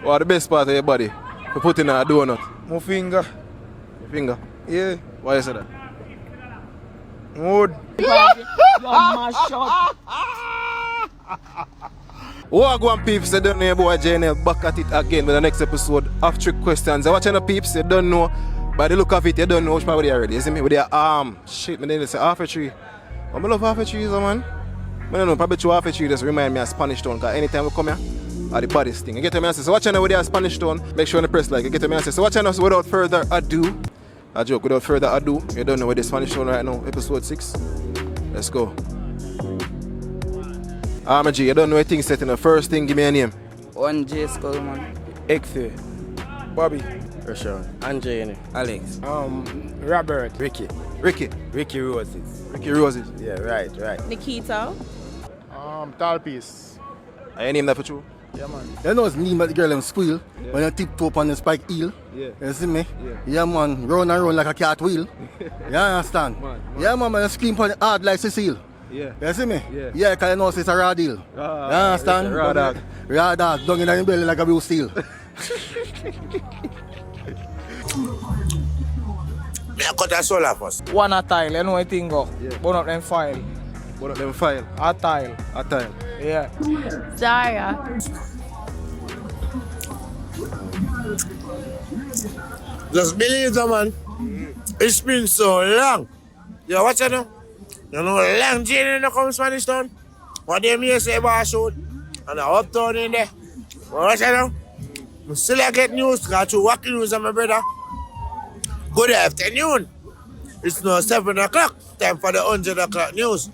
What the best part of your body? You put in a donut. My finger. Your finger. Yeah. Why you say that? Wood. Wagwan peeps, you don't know your boy Jnel back at it again with the next episode of Trick Questions. You're watching the peeps, you don't know. By the look of it, you don't know which part already. You see me? With their arm. Shit, me didn't say half a tree. I love half a tree, man. I don't know, probably two half a tree just remind me of Spanish Town. Because anytime we come here, are the baddest thing. You get me? So watch out with your Spanish Town. Make sure you press like. You get me? So watch out without further ado. A joke, without further ado. You don't know where the Spanish Town right now, episode 6. Let's go. G, you don't know anything set in the first thing, give me a name. 1J Skull, man. Xe. Bobby. Rashawn. Andre. Alex. Robert. Ricky. Ricky Roses. Ricky Roses. Yeah, right. Nikita. Talpiece. Are you name that for you? Yeah, man. You know it's name that the girl them squeal when you tiptoe up on the spike heel. Yeah. You see me? Yeah. Yeah, man. Round and round like a cat wheel. You understand? Man. Yeah, man. You scream for the hard like Cecile. Yeah. You see me? Yeah. Yeah, because you know it's a raw deal. You understand? Raw dog. Raw dog. Down in your belly like a blue steel. Me a cut a solar first. One a tile, you know what I think go. Yeah. Burn up them file. What up them file? A tile. A time. Yeah. Zara. Just believe that, man. It's been so long. You watch it now? You know long journey in the Spanish Town? What they may say about shoot? And the uptown in there. Watch it now? I still get news, got to walk news on my brother. Good afternoon. It's now 7 o'clock. Time for the 100 o'clock news.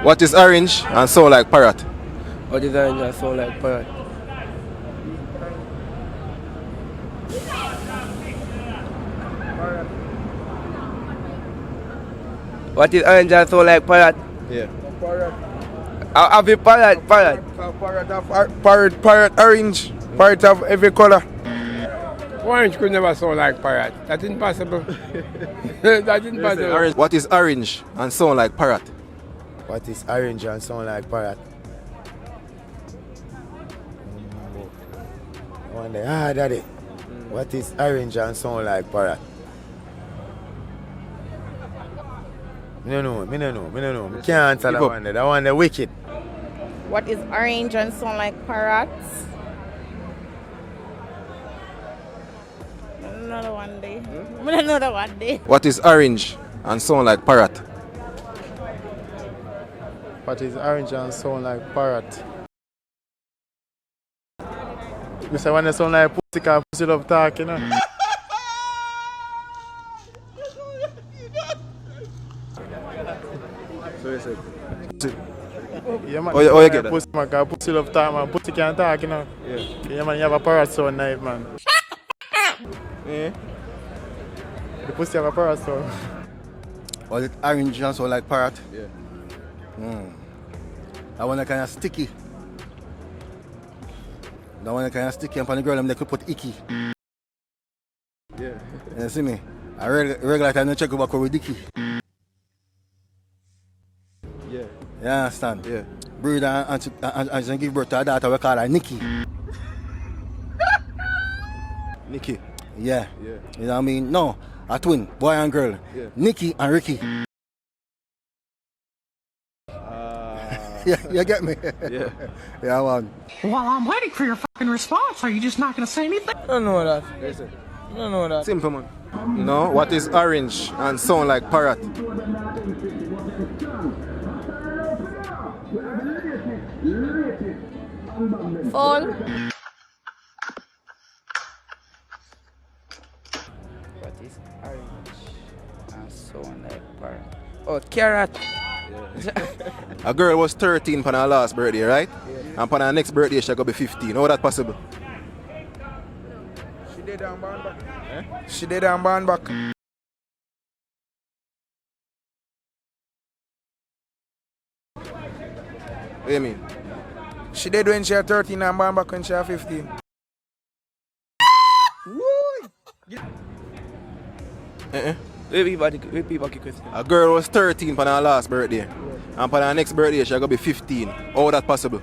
What is orange and sound like parrot? What is orange and sound like parrot? What is orange and sound like parrot? Yeah. Have a parrot. Parrot orange. Parrot of every color. Orange could never sound like parrot. That's impossible. That's impossible. What is orange and sound like parrot? What is orange and sound like parrot? I wonder, daddy. What is orange and sound like parrot? Me no know. Me can't answer that one. That one the wicked. What is orange and sound like parrots? Another one day. Another one day. What is orange and sound like parrot? What is orange and sound like parrot? Me say when they sound like pussy, cause pussy love talk, you know. So you say? Yeah, man. Oh, you get that? Pussy, man, cause pussy love talk, man. Pussy can't talk, you know. Yeah, man, you have a parrot sound nice, man. Yeah. The pussy have a parrot sound. Was it orange and sound like parrot? Yeah. That one kind of sticky. That one kind of sticky, and for the girl, they could put icky. Yeah. You see me? I regular time, I check over with dicky. Yeah. You understand? Yeah. Breed and she give birth to a daughter, we call her Nikki. Nikki. Yeah. Yeah. You know what I mean? No, a twin, boy and girl. Yeah. Nikki and Ricky. Yeah, you get me? Yeah. Yeah, man. Well, I'm waiting for your fucking response. Are you just not going to say anything? I don't know that. Listen. I don't know that. Simple, man. No, what is orange and sound like parrot? Fall. Oh, carrot. A girl was 13 for her last birthday, right? And for her next birthday, she's going to be 15. How that possible? She did and born back. She did and born back. What do you mean? She did when she was 13 and born back when she was 15. Repeat back your question. A girl was 13 for her last birthday. And for her next birthday, she's going to be 15. How that possible?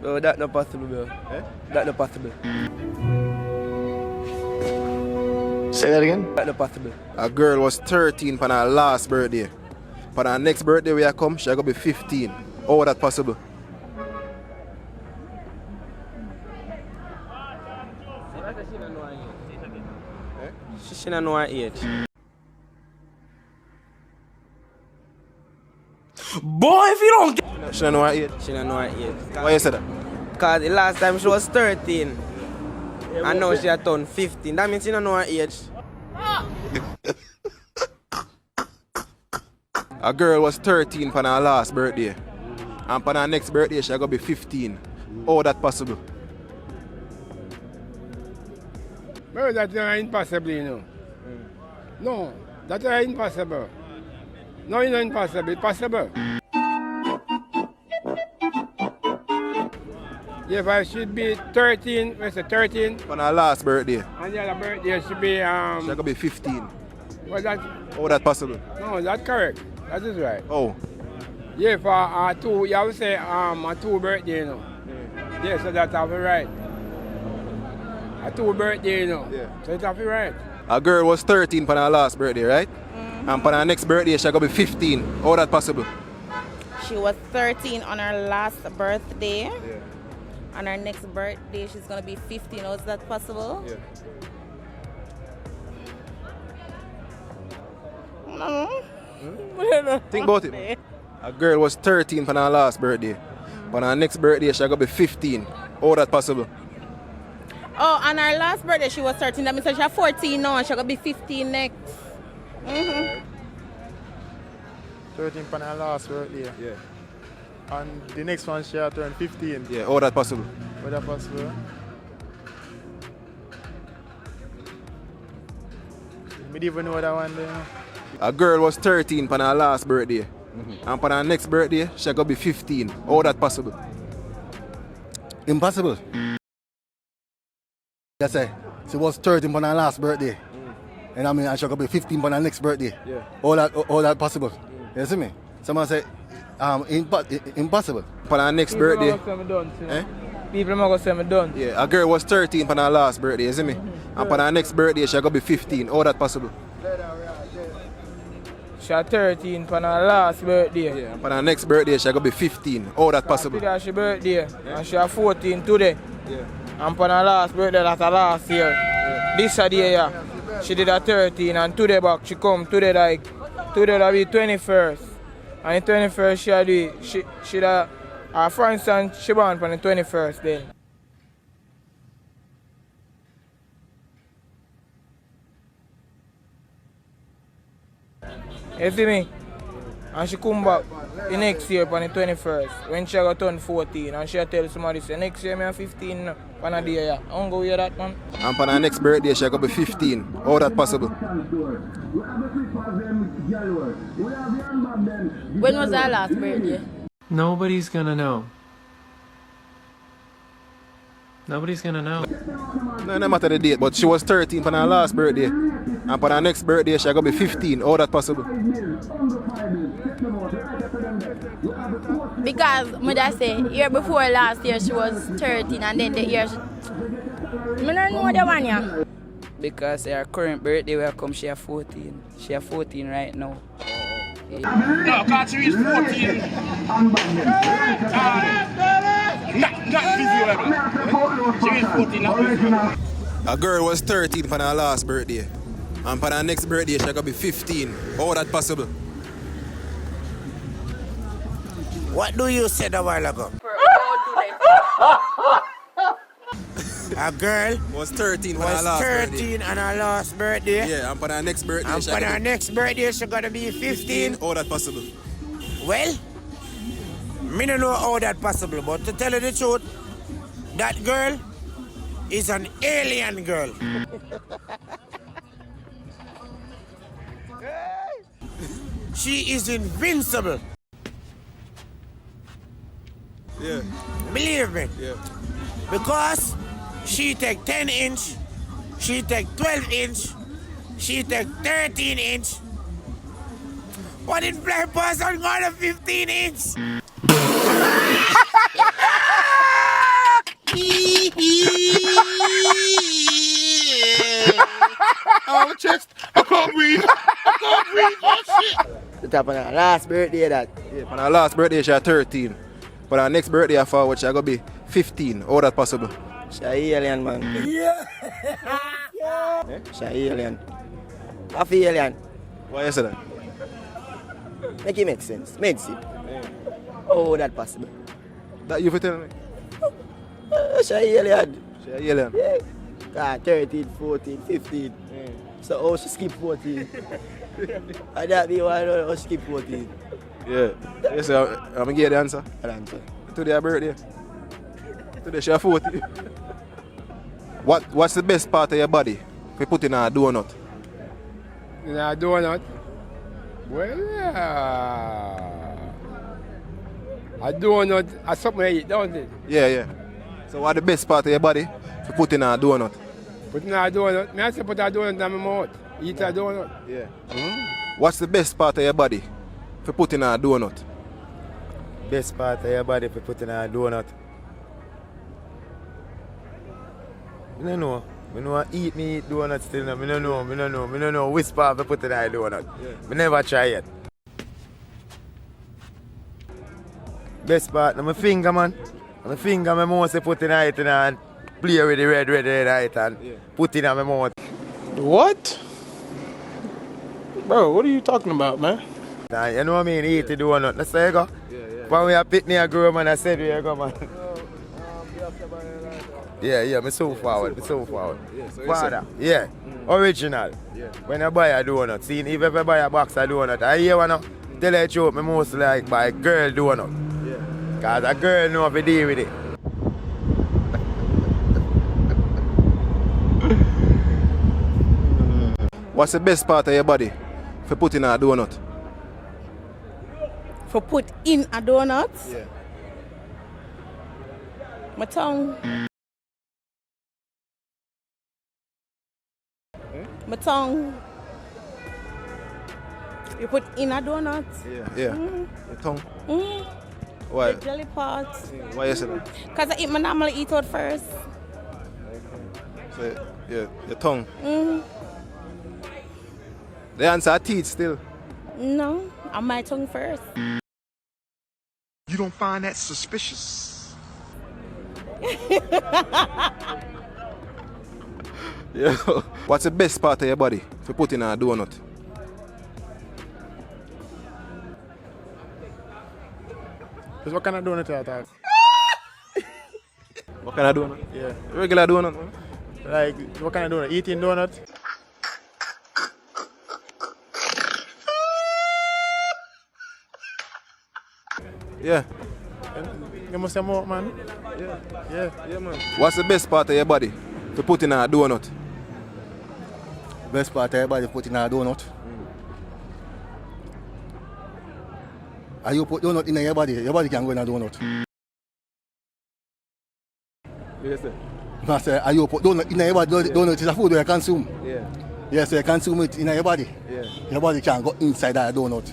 Bro, that's not possible, bro. That's not possible. Say that again? That's not possible. A girl was 13 for her last birthday. For her next birthday when I come, she's going to be 15. How that possible? She don't know her age. Boy, if you don't get... She don't know her age. She don't know her age. Why you say that? Because the last time she was 13. And now she has turned 15. That means she don't know her age. A girl was 13 for her last birthday. And for her next birthday, she's going to be 15. How that possible? Bro, that's impossible, you know. No, that's impossible. No, it's not impossible. It's possible. If I should be 13, what's it, 13? For her last birthday, And the other birthday should be, she's going to be 15. well, that, How that possible? no, that's correct. That is right. Oh. Yeah, for two, you have to say a two birthday, you know. Yeah, so that's have to be right. A two birthday, you know. Yeah. So it's have to be right. A girl was 13 for her last birthday, right? And for her next birthday, she's going to be 15. How that possible? She was 13 on her last birthday. On her next birthday, she's gonna be 15. How is that possible? Yeah. No. Think about it. A girl was 13 for her last birthday. For her next birthday, she's going to be 15. How that possible? Oh, on her last birthday, she was 13. That means she's 14 now and she's gonna be 15 next. 13 for her last birthday. Yeah. And the next one she had turned 15. Yeah, how that possible? Was that possible? I didn't even know that one there. A girl was 13 for her last birthday. And for her next birthday, she's going to be 15. How that possible? Impossible. That's it. She was 13 for her last birthday. And I mean, and she's going to be 15 for her next birthday. Yeah. All that possible. You see me? Someone say, impossible. For her next birthday. People are going to say me done. Yeah, a girl was 13 for her last birthday, you see me? And for her next birthday, she's going to be 15. How that possible? She was 13 for her last birthday. Yeah, and for her next birthday, she's going to be 15. How that possible? Today she birthday. And she was 14 today. Yeah. And for her last birthday, that's her last year. This a day, yeah. She did a 13 and today back she come today that be 21st. And the 21st she had she her friends and she born for the 21st then. You see me? And she come back the next year for the 21st when she got turned 14 and she tell somebody say next year I'm 15 now. On a day, yeah. I don't go hear that man. And for her next birthday, she's going to be 15. How that possible? When was her last birthday? Nobody's gonna know. Nobody's gonna know. No matter the date, but she was 13 for her last birthday. And for her next birthday, she's going to be 15. How that possible? Because, I say, year before last year she was 13 and then the year she... I don't know the one, yeah. Because her current birthday will come, she is 14. She is 14 right now. No, because she is 14. Not physio. She is 14, not physio. A girl was 13 for her last birthday. And for her next birthday, she's going to be 15. How that possible? What do you say a while ago? a girl Was 13 for was her last 13 birthday. on her last birthday. Yeah, and for her next birthday, And she for gonna her be next birthday, she's gonna be 15. How that possible? Well, me don't know how that possible, but to tell you the truth, that girl is an alien girl. She is invincible. Yeah. Believe me. Yeah. Because she take 10 inch, she take 12 inch, she take 13 inch. What if black person got a 15 inch? Oh, chest. I can't breathe. The top of her last birthday that. Yeah, for her last birthday, she 13. For her next birthday, forward, she gonna be 15. How that possible? She a alien, man. Yeah. She a alien. Half a alien. Why you say that? Make it make sense. Makes it. Oh, that possible. That you for telling me? She a alien. She a alien. Yeah. God, 13, 14, 15. So, oh, she skip 14. And that be why I don't know how she skip 14. Yeah. Yes, sir. I'm gonna get the answer. What answer? Today her birthday. Today she 40. What's the best part of your body? If you put in a donut. In a donut? Well, a donut is something you eat, don't it? Yeah, yeah. So what's the best part of your body if you put in a donut? Put in a donut, I say put a donut in my mouth. Eat a donut. Yeah. What's the best part of your body if you put in a donut? Best part of your body if you put in a donut. I don't know. I know eat donuts still. I don't know which part I put in a donut. I never try it. Best part, my finger, man. My finger, my mouth, put in it and play with the red light and put it in my mouth. What? Bro, what are you talking about, man? Nah, you know what I mean? Eat the donut. That's how you go. When we are pitney a girl, man, I said where you go, man. Yeah, me so forward. Father, yeah. Original. When I buy a donut, see, if you ever buy a box of donut, I hear one, tell you the truth, me most like buy a girl donut. Because a girl know how to deal with it. What's the best part of your body if you put in a donut? For put in a donut? Yeah. My tongue. My tongue. You put in a donut? Yeah. Your tongue? Why? The jelly part. Why you say that? Because I normally eat out first. So, yeah, your tongue. The answer teeth still. No, on my tongue first. You don't find that suspicious? Yeah. What's the best part of your body if you put in a donut? Because what kind of donut you talk? What kind of donut? Yeah. Regular donut, man. Like, what kind of donut? Eating donut? Yeah. You must have more, man. Yeah, man. What's the best part of your body if you put in a donut? Best part of your body put in a donut. And you put donut in your body can go in a donut. Yes, sir. I say, and you put donut in your body, donut is a food you consume. Yeah. Yes, so you consume it in your body. Yeah. Your body can go inside that donut.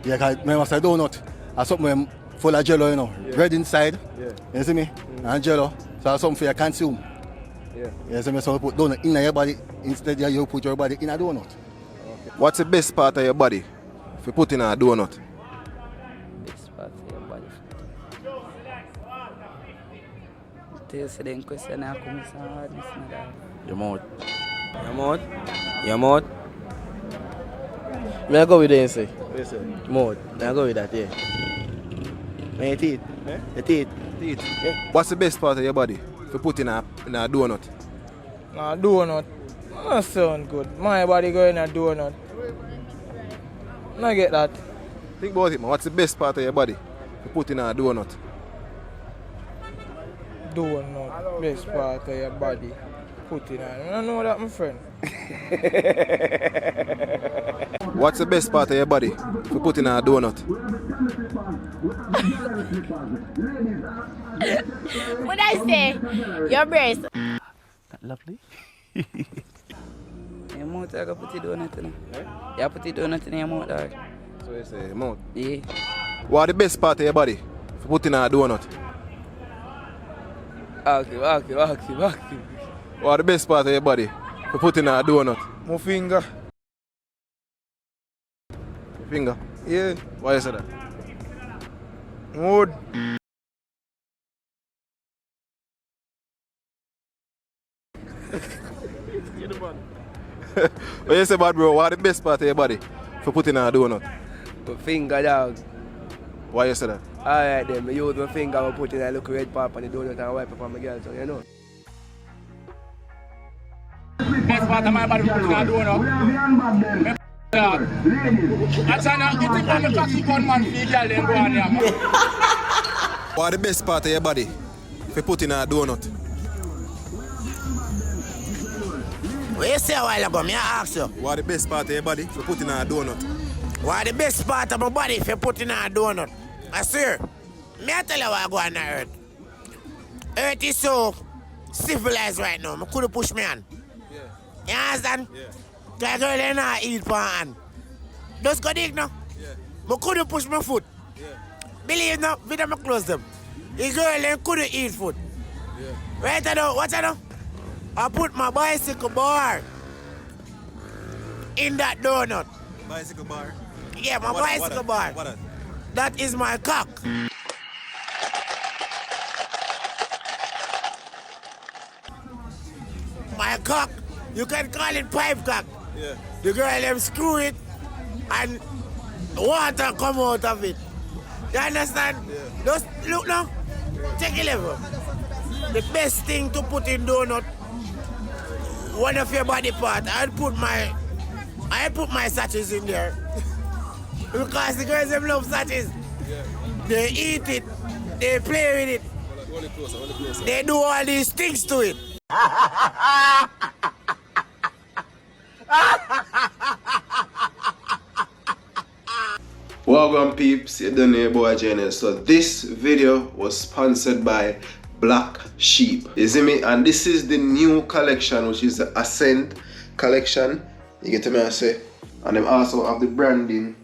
Yeah, because remember say donut is something full of jello, you know. Yeah. Bread inside. Yeah. You see me? And jello. So it's something for you consume. Yeah. You see me? So you put donut in your body instead you put your body in a donut. Okay. What's the best part of your body if you put in a donut? Best part of your body. Till the question I come so hard, Your mouth. Your mouth? May I go with that, say? Yes, sir. Mouth. May I go with that, yeah. My teeth. Eh? The teeth. Teeth. Yeah. What's the best part of your body to put in a donut? Nah, donut. That sound good. My body go in a donut. I get that. Think about it, man. What's the best part of your body to put in a donut? Donut. Best part of your body. Put in a. I don't know that, my friend. What's the best part of your body to put in a donut? What I say? Your breast. That lovely. Your mouth, I got put the donut in it. You put the donut in your mouth, dog. So you say mouth? Yeah. What the best part of your body to put in a donut? Okay. What the best part of your body to put in a donut? My finger. Your finger? Yeah. Why you say that? Wood. What you say, bad bro? What the best part of your body for putting in a donut? My finger, dog. Why you say that? Alright then, I use my finger and put in a little red pop on the donut and wipe it on my girl, so you know. Best part of my body put in a donut. That's an eating from the taxi gunman for the girl then go on there. What the best part of your body for putting in a donut? What you say a while ago? Me ask you. What the best part of your body for putting in a donut? What the best part of my body if you put in a donut? I swear. Me I tell you what I go on the earth. Earth is so civilized right now. I couldn't push me on. Yeah. You understand? Yeah. Because girl they not eat for hand. Just go dig now. Yeah. I couldn't push my foot. Yeah. Believe now, video me close them. The girl they couldn't eat food. Yeah. Right now, watch it now. I put my bicycle bar in that donut. Bicycle bar? Yeah, my bicycle bar. What that? That is my cock. My cock, you can call it pipe cock. Yeah. The girl them screw it and water come out of it. You understand? Yeah. Just look now. Take a level. The best thing to put in donut, one of your body part, I put my sachets in there. Because the girls them love sachets. Yeah. They eat it, they play with it. Hold closer. They do all these things to it. Welcome peeps, you done your boy Jnel. So this video was sponsored by Black Sheep. You see me? And this is the new collection, which is the Ascent collection. You get me I say? And them also have the branding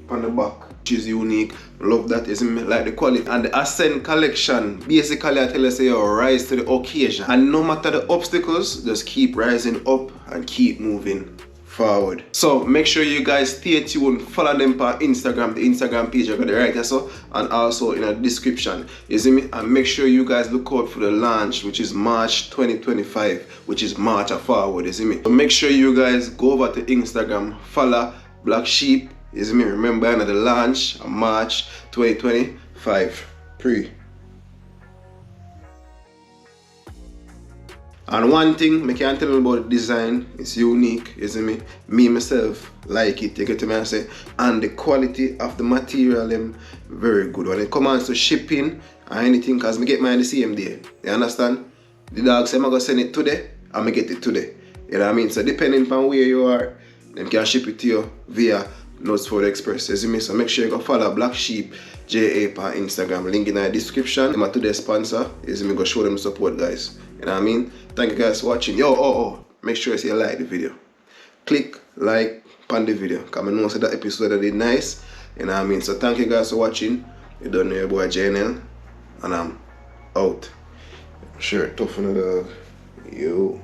on the back, which is unique. Love that, you see me? Like the quality. And the Ascent collection, basically I tell you, say you rise to the occasion. And no matter the obstacles, just keep rising up and keep moving forward. So make sure you guys stay tuned, follow them on Instagram, the Instagram page I got it right here, so, and also in the description, you see me? And make sure you guys look out for the launch, which is March 2025, which is March forward, you see me? So make sure you guys go over to Instagram, follow Black Sheep, you see me? Remember the launch on March 2025. And one thing I can tell you about the design, it's unique, you see me? Me myself like it, you get to me I say, and the quality of the material them very good. When it comes to shipping or anything, cause me get mine the same day. You understand? The dog say I'm gonna send it today, I'm gonna get it today. You know what I mean? So depending on where you are, them can ship it to you via Notes4 Express, you see me? So make sure you go follow BlxckSheepJa IG on Instagram, link in the description. I'm today's sponsor, you see me? Go show them support, guys. You know what I mean? Thank you guys for watching. Make sure you like the video. Click like on the video, because I know that episode that did nice. You know what I mean? So thank you guys for watching. You don't know your boy Jnel, and I'm out. Sure, tough on the dog. You.